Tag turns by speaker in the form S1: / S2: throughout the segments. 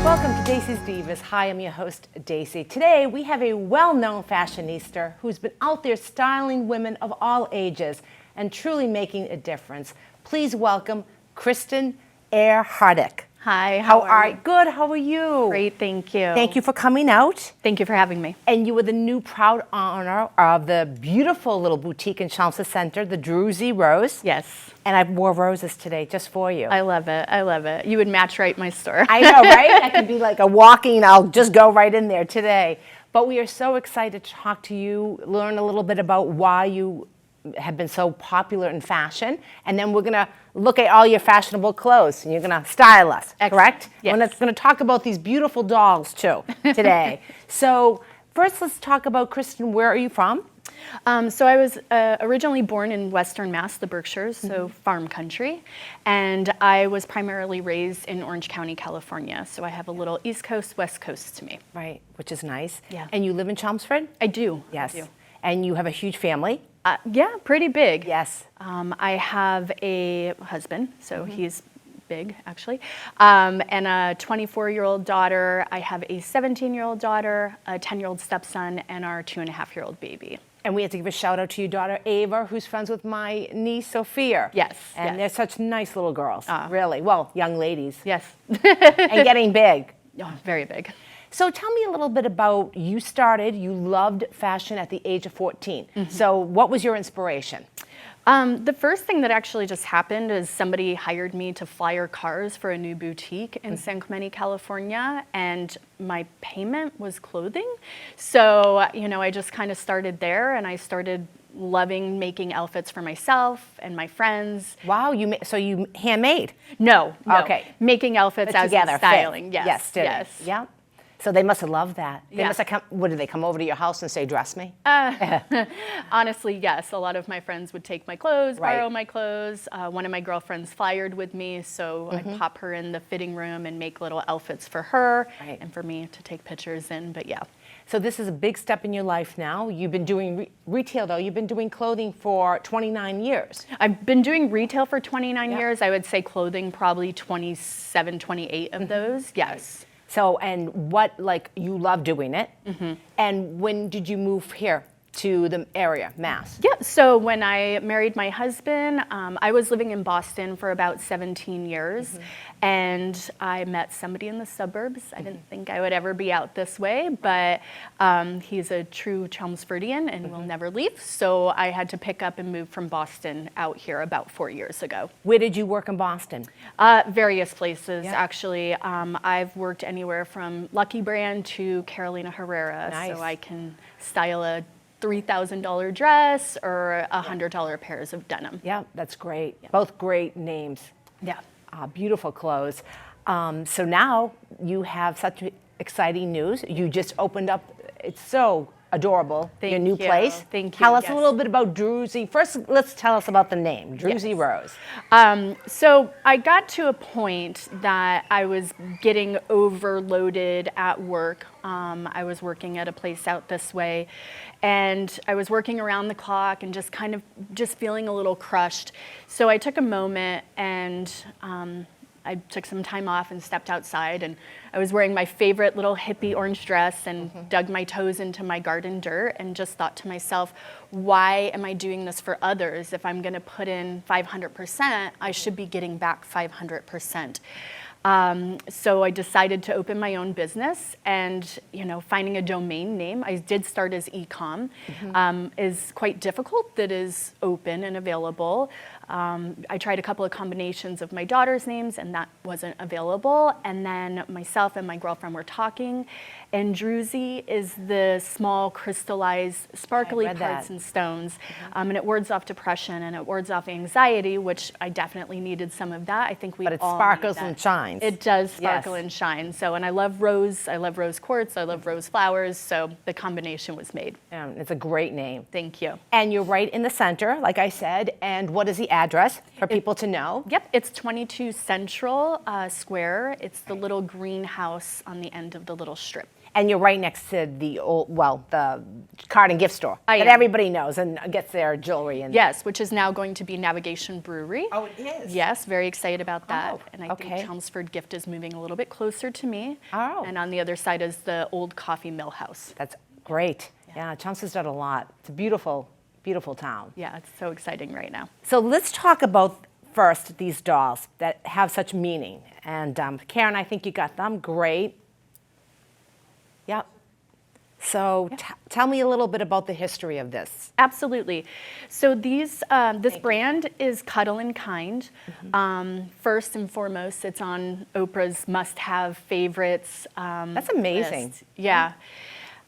S1: Welcome to Dacey's Divas. Hi, I'm your host, Dacey. Today, we have a well-known fashionista who's been out there styling women of all ages and truly making a difference. Please welcome Kristin Erhartic.
S2: Hi, how are you?
S1: Good, how are you?
S2: Great, thank you.
S1: Thank you for coming out.
S2: Thank you for having me.
S1: And you were the new proud owner of the beautiful little boutique in Chelmsford Center, the Druzy Rose.
S2: Yes.
S1: And I wore roses today just for you.
S2: I love it, I love it. You would match right my store.
S1: I know, right? That could be like a walking, I'll just go right in there today. But we are so excited to talk to you, learn a little bit about why you have been so popular in fashion, and then we're gonna look at all your fashionable clothes, and you're gonna style us, correct?
S2: Yes.
S1: We're gonna talk about these beautiful dolls too today. So first, let's talk about Kristin. Where are you from?
S2: So I was originally born in Western Mass, the Berkshires, so farm country, and I was primarily raised in Orange County, California. So I have a little East Coast, West Coast to me.
S1: Right, which is nice.
S2: Yeah.
S1: And you live in Chelmsford?
S2: I do.
S1: Yes.
S2: I do.
S1: And you have a huge family?
S2: Yeah, pretty big.
S1: Yes.
S2: I have a husband, so he's big, actually, and a 24-year-old daughter. I have a 17-year-old daughter, a 10-year-old stepson, and our 2.5-year-old baby.
S1: And we have to give a shout out to your daughter, Ava, who's friends with my niece, Sophia.
S2: Yes.
S1: And
S2: yes.
S1: they're such nice little girls, really. Well, young ladies.
S2: Yes.
S1: And getting big.
S2: Oh, very big.
S1: So tell me a little bit about, you loved fashion at the age of 14. So what was your inspiration?
S2: The first thing that actually just happened is somebody hired me to flyer cars for a new boutique in San Clemente, California, and my payment was clothing. So, you know, I just kind of started there, and I started loving making outfits for myself and my friends.
S1: Wow, so you handmade?
S2: No.
S1: Okay.
S2: Making outfits as
S1: together,
S2: styling.
S1: fit.
S2: Yes.
S1: Yes. Yeah. So they must have loved that. They
S2: Yeah.
S1: must have come, what, did they come over to your house and say, dress me?
S2: Honestly, yes. A lot of my friends would take my clothes,
S1: Right.
S2: borrow my clothes. One of my girlfriends flyered with me, so I'd pop her in the fitting room and make little outfits for her
S1: Right.
S2: and for me to take pictures in, but yeah.
S1: So this is a big step in your life now. You've been doing retail, though. You've been doing clothing for 29 years.
S2: I've been doing retail for 29
S1: Yeah.
S2: years. I would say clothing probably 27, 28 of those, yes.
S1: So, and what, like, you love doing it. And when did you move here to the area, Mass?
S2: Yeah, so when I married my husband, I was living in Boston for about 17 years, and I met somebody in the suburbs. I didn't think I would ever be out this way, but he's a true Chelmsfordian and will never leave, so I had to pick up and move from Boston out here about 4 years ago.
S1: Where did you work in Boston?
S2: Various places,
S1: Yeah.
S2: actually. I've worked anywhere from Lucky Brand to Carolina Herrera,
S1: Nice.
S2: so I can style a $3,000 dress or $100 pairs of denim.
S1: Yeah, that's great. Both great names.
S2: Yeah.
S1: Beautiful clothes. So now you have such exciting news. You just opened up, it's so adorable, your
S2: Thank
S1: new
S2: you.
S1: place.
S2: Thank you,
S1: Tell us a
S2: yes.
S1: little bit about Druzy. First, let's tell us about the name, Druzy
S2: Yes.
S1: Rose.
S2: So I got to a point that I was getting overloaded at work. I was working at a place out this way, and I was working around the clock and just kind of just feeling a little crushed. So I took a moment and I took some time off and stepped outside, and I was wearing my favorite little hippie orange dress and dug my toes into my garden dirt and just thought to myself, why am I doing this for others? If I'm gonna put in 500%, I should be getting back 500%. So I decided to open my own business, and finding a domain name, I did start as e-com, is quite difficult. That is open and available. I tried a couple of combinations of my daughter's names, and that wasn't available. And then myself and my girlfriend were talking, and Druzy is the small crystallized sparkly
S1: read
S2: parts
S1: that.
S2: and stones, and it wards off depression and it wards off anxiety, which I definitely needed some of that. I think we
S1: But it
S2: all
S1: sparkles
S2: need that.
S1: and shines.
S2: It does sparkle
S1: Yes.
S2: and shine. So, and I love rose quartz, I love rose flowers, so the combination was made.
S1: It's a great name.
S2: Thank you.
S1: And you're right in the center, like I said. And what is the address for people to know?
S2: Yep, it's 22 Central Square. It's the little greenhouse on the end of the little strip.
S1: And you're right next to the the card and gift store that
S2: am.
S1: everybody knows and gets their jewelry. And
S2: Yes, which is now going to be Navigation Brewery.
S1: Oh, it is?
S2: Yes, very excited about that.
S1: Oh,
S2: and I
S1: okay.
S2: think Chelmsford Gift is moving a little bit closer to me.
S1: Oh.
S2: And on the other side is the old coffee mill house.
S1: That's great. Yeah, Chelmsford's done a lot. It's a beautiful, beautiful town.
S2: Yeah, it's so exciting right now.
S1: So let's talk about first these dolls that have such meaning. And Karen, I think you got them. Great. Yep. So tell me a little bit about the history of this.
S2: Absolutely. So this brand is Cuddle and Kind. First and foremost, it's on Oprah's must-have favorites.
S1: That's amazing.
S2: List. Yeah.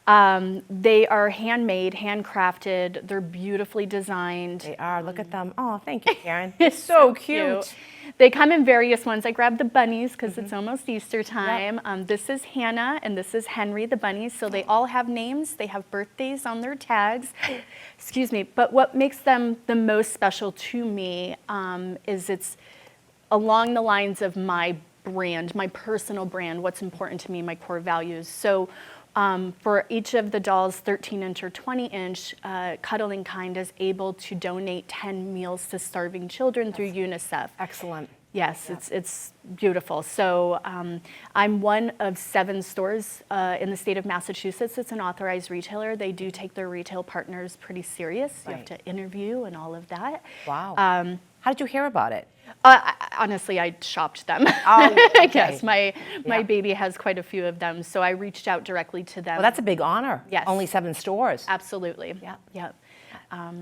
S2: They are handmade, handcrafted. They're beautifully designed.
S1: They are. Look at them. Oh, thank you, Karen. It's so cute.
S2: They come in various ones. I grabbed the bunnies because it's almost Easter time. This is Hannah and this is Henry, the bunnies. So they all have names. They have birthdays on their tags. Excuse me. But what makes them the most special to me is it's along the lines of my brand, my personal brand, what's important to me, my core values. So for each of the dolls, 13-inch or 20-inch, Cuddle and Kind is able to donate 10 meals to starving children through UNICEF.
S1: Excellent.
S2: Yes, it's beautiful. So I'm one of 7 stores in the state of Massachusetts. It's an authorized retailer. They do take their retail partners pretty serious. You have to interview and all of that.
S1: Wow. How did you hear about it?
S2: Honestly, I shopped them.
S1: Oh, okay.
S2: Yes, my baby has quite a few of them, so I reached out directly to them.
S1: Well, that's a big honor.
S2: Yes.
S1: Only 7 stores.
S2: Absolutely.
S1: Yeah.
S2: Yep.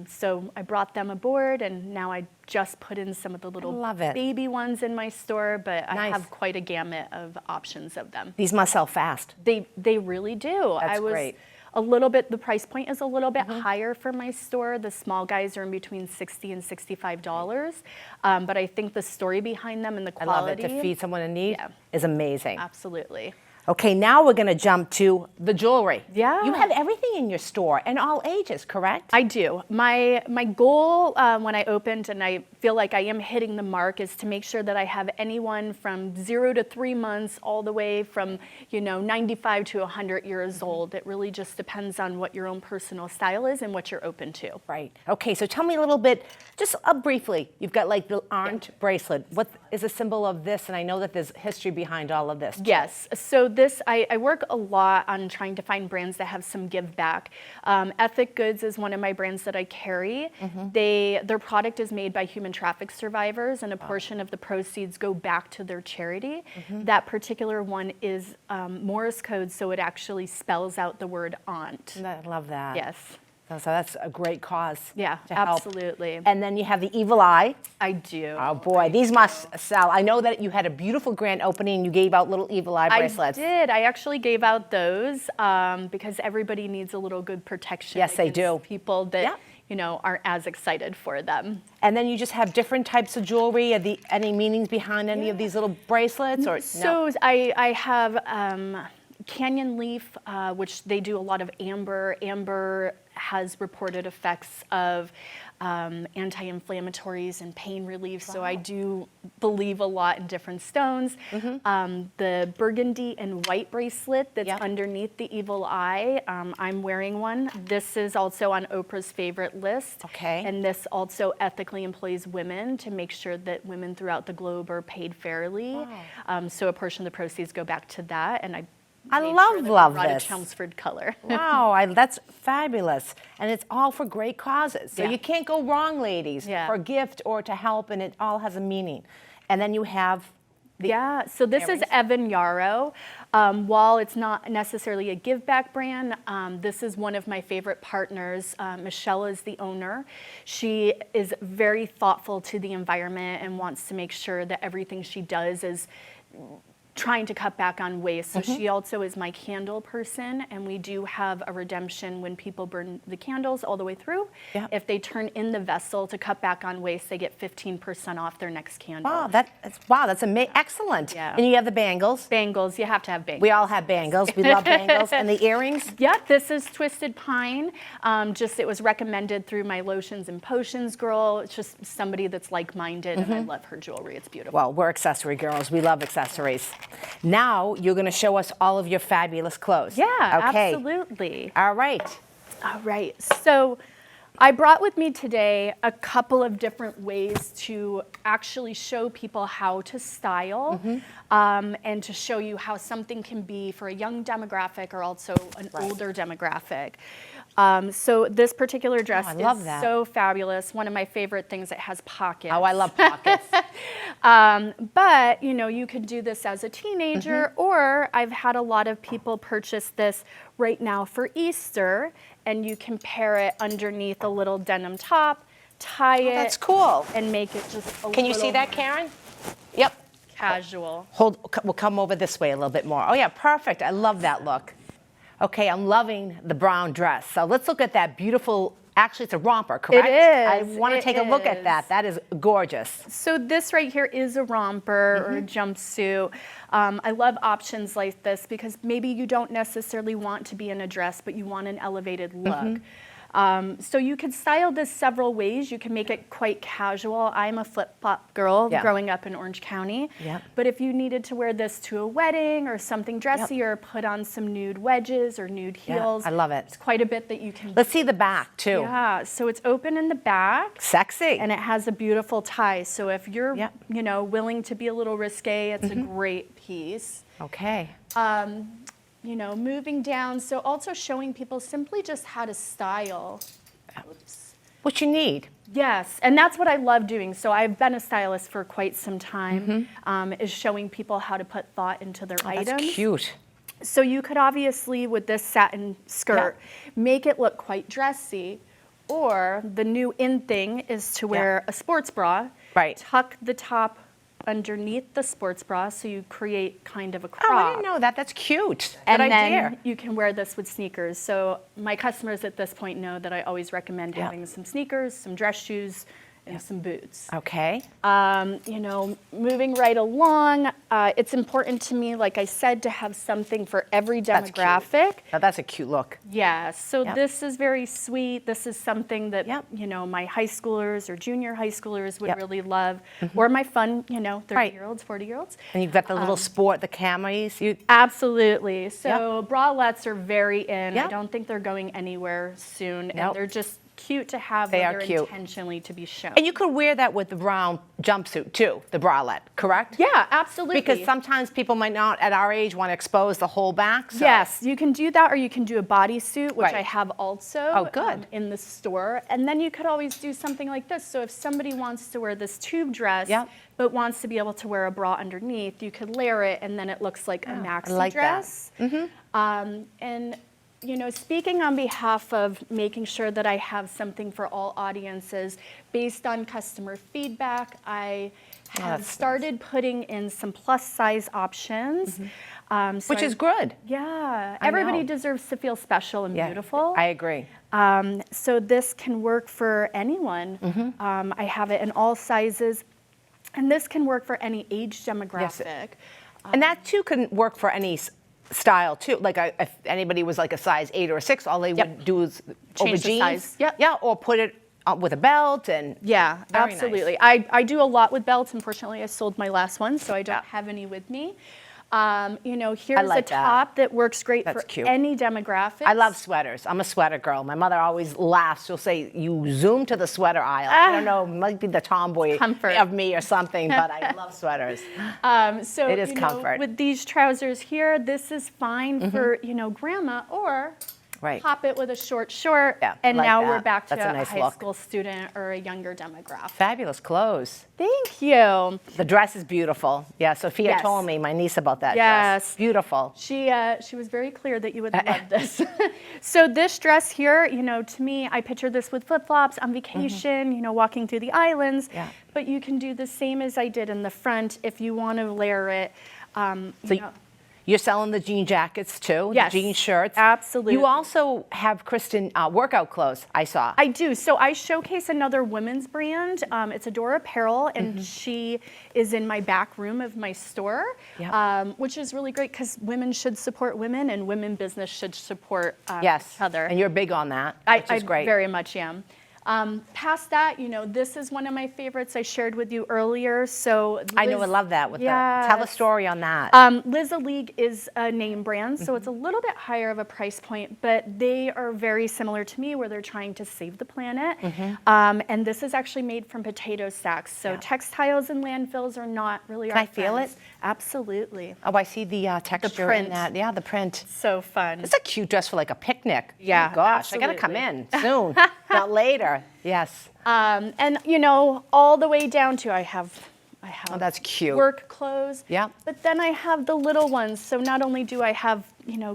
S2: So I brought them aboard, and now I just put in some of the little baby ones in my store, but I have quite a gamut of options of them.
S1: These must sell fast.
S2: They really do.
S1: That's great.
S2: A little bit, the price point is a little bit higher for my store. The small guys are in between $60 and $65. But I think the story behind them and the quality.
S1: I love it. To feed someone in need is amazing.
S2: Absolutely.
S1: Okay, now we're going to jump to the jewelry.
S2: Yeah.
S1: You have everything in your store, and all ages, correct?
S2: I do. My goal when I opened, and I feel like I am hitting the mark, is to make sure that I have anyone from 0 to 3 months all the way from 95 to 100 years old. It really just depends on what your own personal style is and what you're open to.
S1: Right. Okay, so tell me a little bit, just briefly, you've got like the orange bracelet. What is a symbol of this? And I know that there's history behind all of this.
S2: Yes. So this, I work a lot on trying to find brands that have some give back. Ethic Goods is one of my brands that I carry. Their product is made by human traffic survivors, and a portion of the proceeds go back to their charity. That particular one is Morse code, so it actually spells out the word aunt.
S1: I love that.
S2: Yes.
S1: So that's a great cause.
S2: Yeah,
S1: to help.
S2: absolutely.
S1: And then you have the evil eye.
S2: I do.
S1: Oh boy, these must sell. I know that you had a beautiful grand opening and you gave out little evil eye bracelets.
S2: I did. I actually gave out those because everybody needs a little good protection.
S1: Yes, they do.
S2: People that aren't as excited for them.
S1: And then you just have different types of jewelry. Are any meanings behind any of these little bracelets? Or
S2: so
S1: no?
S2: I have Canyon Leaf, which they do a lot of amber. Amber has reported effects of anti-inflammatories and pain relief. So I do believe a lot in different stones. The burgundy and white bracelet that's underneath the evil eye, I'm wearing one. This is also on Oprah's favorite list.
S1: Okay.
S2: And this also ethically employs women to make sure that women throughout the globe are paid fairly.
S1: Wow.
S2: So a portion of the proceeds go back to that. And
S1: I love
S2: brought
S1: this.
S2: A Chelmsford color.
S1: Wow, that's fabulous. And it's all for great causes. So
S2: Yeah.
S1: you can't go wrong, ladies,
S2: Yeah. for
S1: a gift or to help, and it all has a meaning. And then you have
S2: so this is Evan Yarrow. While it's not necessarily a give back brand, this is one of my favorite partners. Michelle is the owner. She is very thoughtful to the environment and wants to make sure that everything she does is trying to cut back on waste. So she also is my candle person, and we do have a redemption when people burn the candles all the way through.
S1: Yeah.
S2: If they turn in the vessel to cut back on waste, they get 15% off their next candle.
S1: Wow, that's excellent.
S2: Yeah.
S1: And you have the bangles.
S2: Bangles, you have to have bangles.
S1: We all have bangles. We love bangles. And the earrings.
S2: Yeah, this is Twisted Pine. It was recommended through my Lotions and Potions girl. It's just somebody that's like-minded, and I love her jewelry. It's beautiful.
S1: Well, we're accessory girls. We love accessories. Now you're going to show us all of your fabulous clothes.
S2: Yeah,
S1: okay.
S2: absolutely.
S1: All right.
S2: All right. So I brought with me today a couple of different ways to actually show people how to style and to show you how something can be for a young demographic or also an older demographic. So this particular dress
S1: love
S2: is
S1: that.
S2: so fabulous. One of my favorite things, it has pockets.
S1: Oh, I love pockets.
S2: But, you know, you could do this as a teenager, or I've had a lot of people purchase this right now for Easter, and you can pair it underneath a little denim top, tie it.
S1: That's cool.
S2: And make it just a
S1: Can you
S2: little
S1: see that,
S2: more
S1: Karen? Yep.
S2: casual.
S1: We'll come over this way a little bit more. Oh yeah, perfect. I love that look. Okay, I'm loving the brown dress. So let's look at that beautiful, actually it's a romper, correct?
S2: It is.
S1: I want to take a look at that. That is gorgeous.
S2: So this right here is a romper or a jumpsuit. I love options like this because maybe you don't necessarily want to be in a dress, but you want an elevated look. So you could style this several ways. You can make it quite casual. I'm a flip-flop girl growing up in Orange County. But if you needed to wear this to a wedding or something dressy or put on some nude wedges or nude heels.
S1: I love it.
S2: It's quite a bit that you can
S1: Let's see the back too.
S2: Yeah, so it's open in the back.
S1: Sexy.
S2: And it has a beautiful tie. So if you're, you know, willing to be a little risque, it's a great piece.
S1: Okay.
S2: You know, moving down, so also showing people simply just how to style. Oops.
S1: What you need.
S2: Yes, and that's what I love doing. So I've been a stylist for quite some time, is showing people how to put thought into their items.
S1: That's cute.
S2: So you could obviously, with this satin skirt, make it look quite dressy, or the new in thing is to wear a sports bra, tuck the top underneath the sports bra, so you create kind of a crop.
S1: Oh, I didn't know that. That's cute.
S2: And
S1: Good idea.
S2: then you can wear this with sneakers. So my customers at this point know that I always recommend having some sneakers, some dress shoes, and some boots.
S1: Okay.
S2: You know, moving right along, it's important to me, like I said, to have something for every demographic.
S1: Now that's a cute look.
S2: Yeah, so this is very sweet. This is something that, you know, my high schoolers or junior high schoolers would really love, or my fun, you know, 30-year-olds, 40-year-olds.
S1: And you've got the little sport, the camis.
S2: Absolutely. So bralettes are very in. I don't think they're going anywhere soon, and they're just cute to have.
S1: They
S2: when
S1: are
S2: they're
S1: cute.
S2: Intentionally to be shown.
S1: And you could wear that with the brown jumpsuit too, the bralette, correct?
S2: Yeah, absolutely.
S1: Because sometimes people might not, at our age, want to expose the whole back. So.
S2: Yes, you can do that, or you can do a bodysuit, which I have also in the store. And then you could always do something like this. So if somebody wants to wear this tube dress, but wants to be able to wear a bra underneath, you could layer it, and then it looks like a maxi dress. And you know, speaking on behalf of making sure that I have something for all audiences, based on customer feedback, I have started putting in some plus size options.
S1: Which is good.
S2: Yeah, everybody deserves to feel special and beautiful.
S1: I agree.
S2: So this can work for anyone. I have it in all sizes, and this can work for any age demographic.
S1: And that too can work for any style too. Like if anybody was like a size 8 or a 6, all they would do is
S2: change
S1: over
S2: the
S1: jeans.
S2: size.
S1: Yeah, or put it with a belt and very
S2: absolutely.
S1: nice.
S2: I do a lot with belts. Unfortunately, I sold my last one, so I don't have any with me. You know, here's a top that works great for any demographic.
S1: I love sweaters. I'm a sweater girl. My mother always laughs. She'll say, you zoom to the sweater aisle. I don't know, it might be the tomboy of me or something, but I love sweaters.
S2: So
S1: it is comfort.
S2: With these trousers here, this is fine for, you know, grandma, or pop it with a short short, and now we're back to a high school student or a younger demographic.
S1: Fabulous clothes.
S2: Thank you.
S1: The dress is beautiful. Yeah, Sophia told me, my niece, about that dress. Beautiful.
S2: She was very clear that you would love this. So this dress here, you know, to me, I picture this with flip-flops on vacation, you know, walking through the islands. But you can do the same as I did in the front if you want to layer it.
S1: You're selling the jean jackets too, the jean shirts.
S2: Absolutely.
S1: You also have, Kristin, workout clothes, I saw.
S2: I do. So I showcase another women's brand. It's Adora Apparel, and she is in my back room of my store, which is really great because women should support women, and women business should support each other.
S1: And you're big on that, which is great.
S2: I very much am. Past that, this is one of my favorites I shared with you earlier. So
S1: I know, I love that. Tell a story on that.
S2: Liz League is a name brand, so it's a little bit higher of a price point, but they are very similar to me where they're trying to save the planet. And this is actually made from potato sacks. So textiles and landfills are not really
S1: Can I feel
S2: friends.
S1: it?
S2: Absolutely.
S1: Oh, I see the texture
S2: print.
S1: in that. Yeah, the print.
S2: So fun.
S1: It's a cute dress for like a picnic.
S2: Yeah,
S1: Oh, gosh, I got to come
S2: absolutely.
S1: in soon, not later. Yes.
S2: And all the way down to I have
S1: Oh, that's cute.
S2: work clothes.
S1: Yeah.
S2: But then I have the little ones. So not only do I have,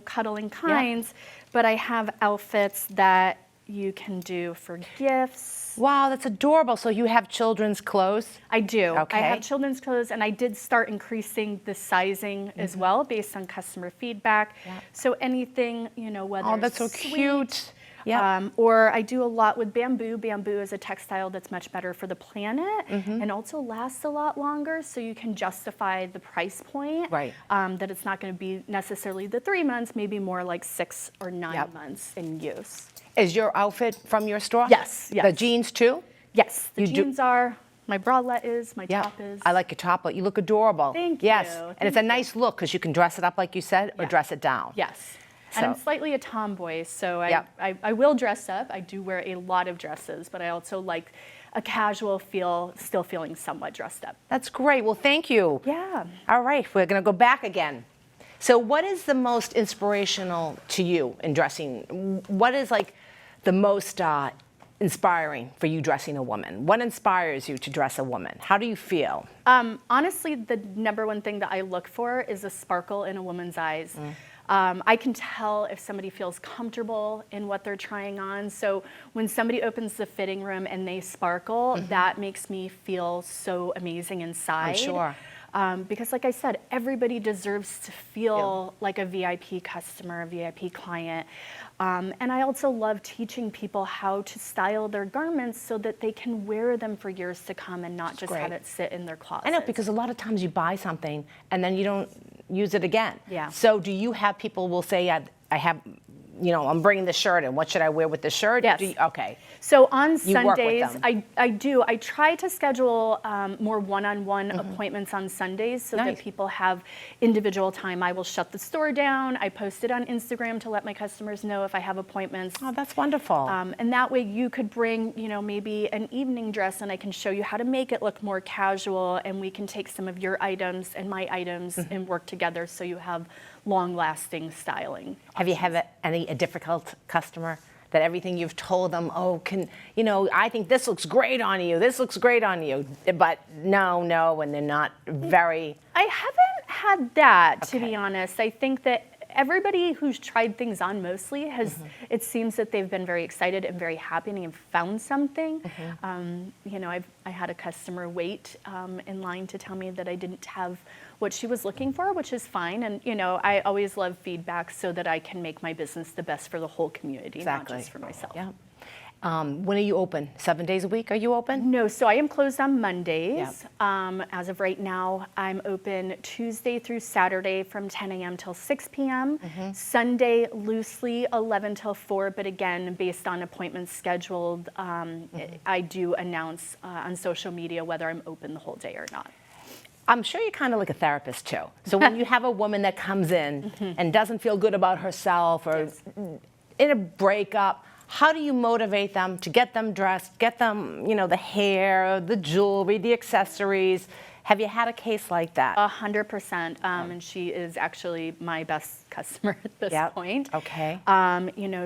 S2: cuddling kinds, but I have outfits that you can do for gifts.
S1: Wow, that's adorable. So you have children's clothes?
S2: I do.
S1: Okay.
S2: I have children's clothes, and I did start increasing the sizing as well based on customer feedback.
S1: Yeah.
S2: So anything, whether
S1: Oh, that's so
S2: it's
S1: cute.
S2: sweet,
S1: Yeah.
S2: or I do a lot with bamboo. Bamboo is a textile that's much better for the planet and also lasts a lot longer, so you can justify the price point.
S1: Right.
S2: That it's not going to be necessarily the 3 months, maybe more like 6 or 9
S1: Yep.
S2: months in use.
S1: Is your outfit from your store?
S2: Yes,
S1: The
S2: yes.
S1: jeans too?
S2: Yes, the
S1: You do-
S2: jeans are, my bralette is, my
S1: Yeah.
S2: top is.
S1: I like your top, but you look adorable.
S2: Thank
S1: yes.
S2: you.
S1: And it's a nice look because you can dress it up like you said or
S2: Yeah.
S1: dress it down.
S2: Yes. And I'm
S1: So-
S2: slightly a tomboy, so
S1: Yep.
S2: I will dress up. I do wear a lot of dresses, but I also like a casual feel, still feeling somewhat dressed up.
S1: That's great. Well, thank you.
S2: Yeah.
S1: All right, we're going to go back again. So what is the most inspirational to you in dressing? What is like the most inspiring for you dressing a woman? What inspires you to dress a woman? How do you feel?
S2: Honestly, the number one thing that I look for is a sparkle in a woman's eyes. I can tell if somebody feels comfortable in what they're trying on. So when somebody opens the fitting room and they sparkle, that makes me feel so amazing inside.
S1: I'm sure.
S2: Because like I said, everybody deserves to feel like a VIP customer, a VIP client. And I also love teaching people how to style their garments so that they can wear them for years to come and not just have
S1: great.
S2: it sit in their closet.
S1: I know, because a lot of times you buy something and then you don't use it again.
S2: Yeah.
S1: So do you have people will say, I have, I'm bringing the shirt in. What should I wear with the shirt?
S2: Yes.
S1: Okay.
S2: So on
S1: You work with
S2: Sundays,
S1: them.
S2: I do. I try to schedule more one-on-one appointments on Sundays so
S1: Nice.
S2: that people have individual time. I will shut the store down. I post it on Instagram to let my customers know if I have appointments.
S1: Oh, that's wonderful.
S2: And that way you could bring, maybe an evening dress and I can show you how to make it look more casual, and we can take some of your items and my items and work together so you have long-lasting styling.
S1: Have you had a difficult customer that everything you've told them, I think this looks great on you, this looks great on you, but no, and they're not very...
S2: I haven't had that, to
S1: Okay.
S2: be honest. I think that everybody who's tried things on mostly has, it seems that they've been very excited and very happy and have found something. I had a customer wait in line to tell me that I didn't have what she was looking for, which is fine. And, I always love feedback so that I can make my business the best for the whole community,
S1: Exactly.
S2: not just for myself.
S1: Yeah. When are you open? 7 days a week? Are you open?
S2: No, so I am closed on Mondays. As of right now, I'm open Tuesday through Saturday from 10 a.m. till 6 p.m. Sunday, loosely 11 till 4, but again, based on appointments scheduled, I do announce on social media whether I'm open the whole day or not.
S1: I'm sure you're kind of like a therapist too. So when you have a woman that comes in and doesn't feel good about herself or in a breakup, how do you motivate them to get them dressed, get them, the hair, the jewelry, the accessories? Have you had a case like that?
S2: 100%, and she is actually my best customer at this point.
S1: Okay.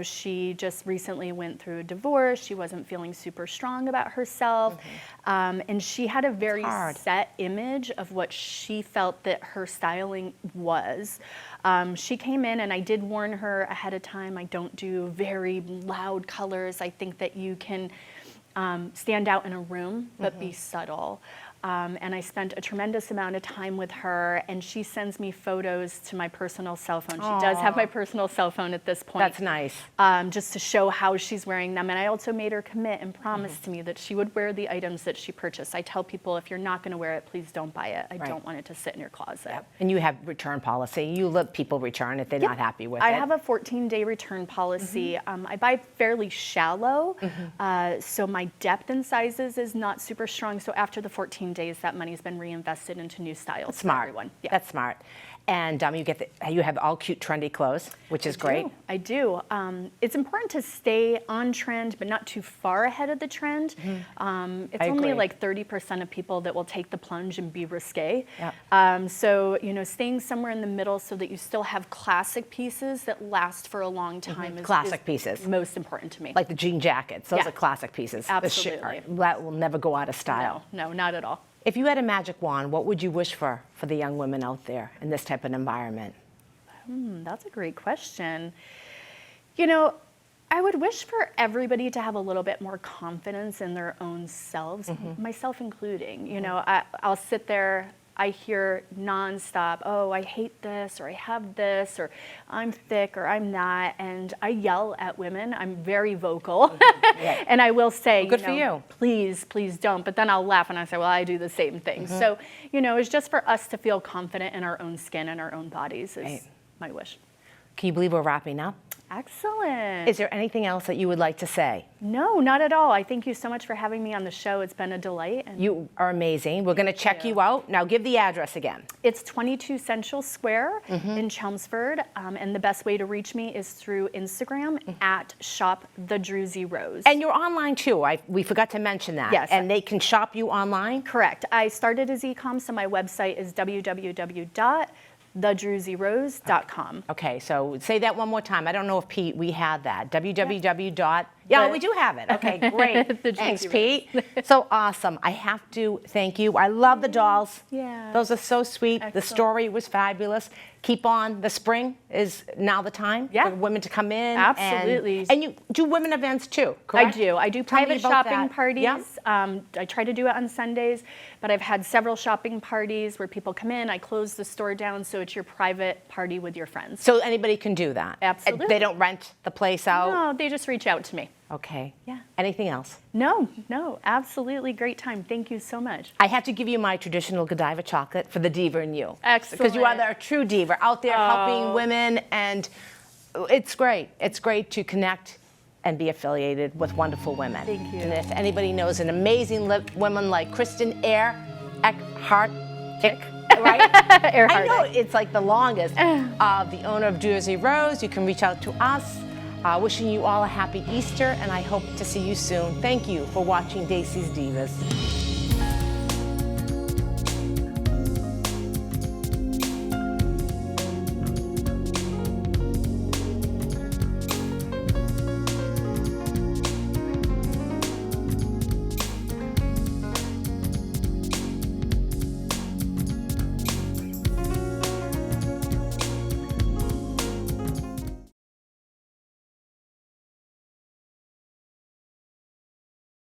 S2: She just recently went through a divorce. She wasn't feeling super strong about herself, and she had a very set image of what she felt that her styling was. She came in, and I did warn her ahead of time, I don't do very loud colors. I think that you can stand out in a room, but be subtle. and I spent a tremendous amount of time with her, and she sends me photos to my personal cell phone. She does have my personal cell phone at this point.
S1: That's nice.
S2: Just to show how she's wearing them. And I also made her commit and promise to me that she would wear the items that she purchased. I tell people, if you're not going to wear it, please don't buy it. I don't want it to sit in your closet.
S1: Yep. And you have return policy. You let people return if they're not happy with it.
S2: I have a 14-day return policy. I buy fairly shallow, so my depth in sizes is not super strong. So after the 14 days, that money's been reinvested into new styles.
S1: Smart.
S2: For everyone. Yeah.
S1: That's smart. And you have all cute, trendy clothes, which is great.
S2: I do. It's important to stay on trend, but not too far ahead of the trend. It's only like 30% of people that will take the plunge and be risque.
S1: Yep.
S2: So, staying somewhere in the middle so that you still have classic pieces that last for a long time is most important to me.
S1: Like the jean jackets. Those are classic pieces.
S2: Absolutely.
S1: That will never go out of style.
S2: No, not at all.
S1: If you had a magic wand, what would you wish for the young women out there in this type of environment?
S2: That's a great question. I would wish for everybody to have a little bit more confidence in their own selves, myself including. I'll sit there, I hear nonstop, oh, I hate this, or I have this, or I'm thick, or I'm that, and I yell at women. I'm very vocal, and I will say,
S1: good for you.
S2: Please don't. But then I'll laugh and I say, well, I do the same thing. So, it's just for us to feel confident in our own skin and our own bodies is my wish.
S1: Can you believe we're wrapping up?
S2: Excellent.
S1: Is there anything else that you would like to say?
S2: No, not at all. I thank you so much for having me on the show. It's been a delight. And
S1: you are amazing. We're going to check you out. Now give the address again.
S2: It's 22 Central Square in Chelmsford. And the best way to reach me is through Instagram at Shop the Druzy Rose.
S1: And you're online too. We forgot to mention that.
S2: Yes.
S1: And they can shop you online?
S2: Correct. I started as e-com, so my website is www.thedruzyrose.com.
S1: Okay, so say that one more time. I don't know if Pete, we had that. www. Yeah, we do have it. Okay, great. Thanks, Pete. So awesome. I have to thank you. I love the dolls.
S2: Yeah.
S1: Those are so sweet.
S2: Excellent.
S1: The story was fabulous. Keep on. The spring is now the time for women to come in.
S2: Absolutely.
S1: And you do women events too, correct?
S2: I do. I do private shopping parties.
S1: Yeah.
S2: I try to do it on Sundays, but I've had several shopping parties where people come in. I close the store down, so it's your private party with your friends.
S1: So anybody can do that?
S2: Absolutely.
S1: They don't rent the place out?
S2: No, they just reach out to me.
S1: Okay.
S2: Yeah.
S1: Anything else?
S2: No, absolutely great time. Thank you so much.
S1: I have to give you my traditional Godiva chocolate for the diva in you.
S2: Excellent.
S1: Because you are the true diva out there helping women, and it's great. It's great to connect and be affiliated with wonderful women.
S2: Thank you.
S1: And if anybody knows an amazing woman like Kristin Erhartic, right? I know it's like the longest, the owner of Druzy Rose, you can reach out to us. Wishing you all a happy Easter, and I hope to see you soon. Thank you for watching Dacey's Divas.